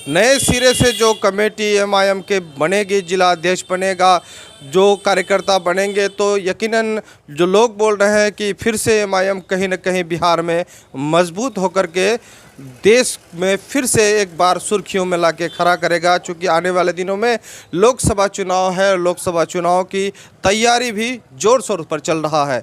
नए सिरे से जो कमेटी एमआईएम के बनेगी, जिला अध्यक्ष बनेगा, जो कार्यकर्ता बनेंगे, तो यकीनन जो लोग बोल रहे हैं कि फिर से एमआईएम कहीं न कहीं बिहार में मजबूत होकर के देश में फिर से एक बार सुर्खियों में लाके खड़ा करेगा। चूँकि आने वाले दिनों में लोकसभा चुनाव है, लोकसभा चुनाव की तैयारी भी ज़ोर शोर पर चल रहा है।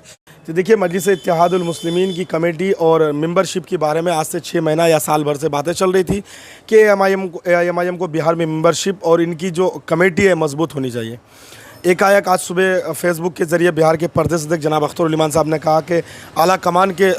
तो देखिए, मजलिस इत्तेहादुल मुस्लिमीन की कमेटी और मेंबरशिप के बारे में आज से 6 महीना या साल भर से बातें चल रही थी कि एमआईएम को बिहार में मेंबरशिप और इनकी जो कमेटी है मजबूत होनी चाहिए। एकाएक आज सुबह फेसबुक के ज़रिए बिहार के प्रदेश अध्यक्ष जनाब अख्तर उल ईमान साहब ने कहा कि आला कमान के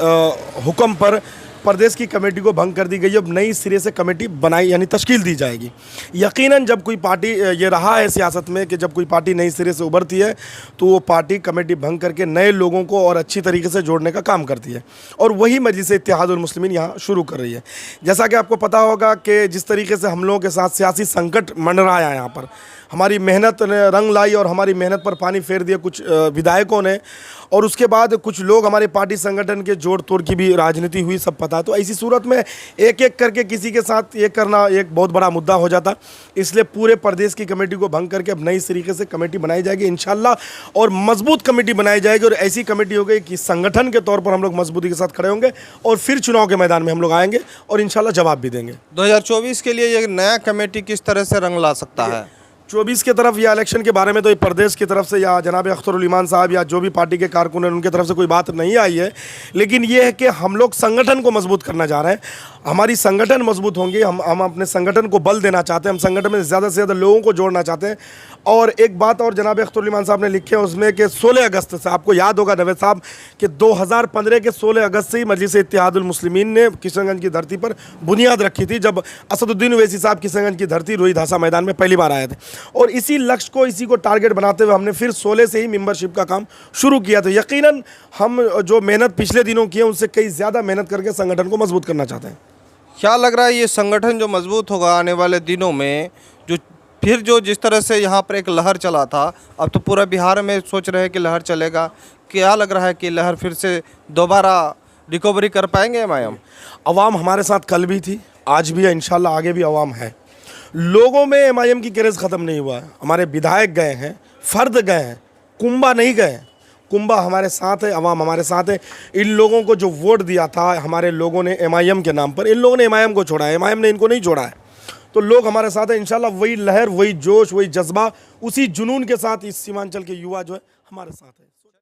हुक्म पर प्रदेश की कमेटी को भंग कर दी गई। अब नई सिरे से कमेटी बनाई यानी तश्कील दी जाएगी। यकीनन जब कोई पार्टी, ये रहा है सियासत में कि जब कोई पार्टी नई सिरे से उभरती है तो वो पार्टी कमेटी भंग करके नए लोगों को और अच्छी तरीके से जोड़ने का काम करती है, और वही मजलिस इत्तेहादुल मुस्लिमीन यहाँ शुरू कर रही है। जैसा कि आपको पता होगा कि जिस तरीके से हम लोगों के साथ सियासी संकट मंडराया यहाँ पर, हमारी मेहनत ने रंग लाई और हमारी मेहनत पर पानी फेर दिया कुछ विधायकों ने, और उसके बाद कुछ लोग हमारे पार्टी संगठन के जोड़ तोड़ की भी राजनीति हुई, सब पता है। तो ऐसी सूरत में एक एक करके किसी के साथ ये करना एक बहुत बड़ा मुद्दा हो जाता। इसलिए पूरे प्रदेश की कमेटी को भंग करके अब नई तरीके से कमेटी बनाई जाएगी इंशाल्लाह, और मजबूत कमेटी बनाई जाएगी, और ऐसी कमेटी हो गई कि संगठन के तौर पर हम लोग मजबूती के साथ खड़े होंगे और फिर चुनाव के मैदान में हम लोग आएंगे और इंशाल्लाह जवाब भी देंगे। 2024 के लिए ये नया कमेटी किस तरह से रंग ला सकता है? 24 की तरफ या इलेक्शन के बारे में तो ये प्रदेश की तरफ से या जनाब अख्तर उल ईमान साहब या जो भी पार्टी के कारकुन हैं उनकी तरफ से कोई बात नहीं आई है, लेकिन ये है कि हम लोग संगठन को मजबूत करना चाह रहे हैं। हमारी संगठन मजबूत होंगी, हम अपने संगठन को बल देना चाहते हैं, हम संगठन में ज़्यादा से ज़्यादा लोगों को जोड़ना चाहते हैं। और एक बात और जनाब अख्तर उल ईमान साहब ने लिखे हैं उसमें कि 16 अगस्त से, आपको याद होगा नवेद साहब कि 2015 के 16 अगस्त से ही मजलिस इत्तेहादुल मुस्लिमीन ने किशनगंज की धरती पर बुनियाद रखी थी, जब असदुद्दीन ओवैसी साहब किशनगंज की धरती रोई धासा मैदान में पहली बार आए थे। और इसी लक्ष्य को, इसी को टारगेट बनाते हुए हमने फिर 16 से ही मेंबरशिप का काम शुरू किया। तो यकीनन हम जो मेहनत पिछले दिनों की है उनसे कई ज़्यादा मेहनत करके संगठन को मजबूत करना चाहते हैं। क्या लग रहा है ये संगठन जो मजबूत होगा आने वाले दिनों में, जो जिस तरह से यहाँ पर एक लहर चला था, अब तो पूरा बिहार में सोच रहे हैं कि लहर चलेगा, क्या लग रहा है कि लहर फिर से दोबारा रिकवरी कर पाएंगे एमआईएम? अवाम हमारे साथ कल भी थी, आज भी है, इंशाल्लाह आगे भी अवाम है। लोगों में एमआईएम की क्रेज़ ख़त्म नहीं हुआ है। हमारे विधायक गए हैं, फर्द गए हैं, कुंबा नहीं गए। कुंबा हमारे साथ है, अवाम हमारे साथ है। इन लोगों को जो वोट दिया था हमारे लोगों ने एमआईएम के नाम पर, इन लोगों ने एमआईएम को छोड़ा है, एमआईएम ने इनको नहीं छोड़ा है। तो लोग हमारे साथ है, इंशाल्लाह वही लहर, वही जोश, वही जज्बा, उसी जुनून के साथ इस सीमांचल के युवा जो है हमारे साथ है।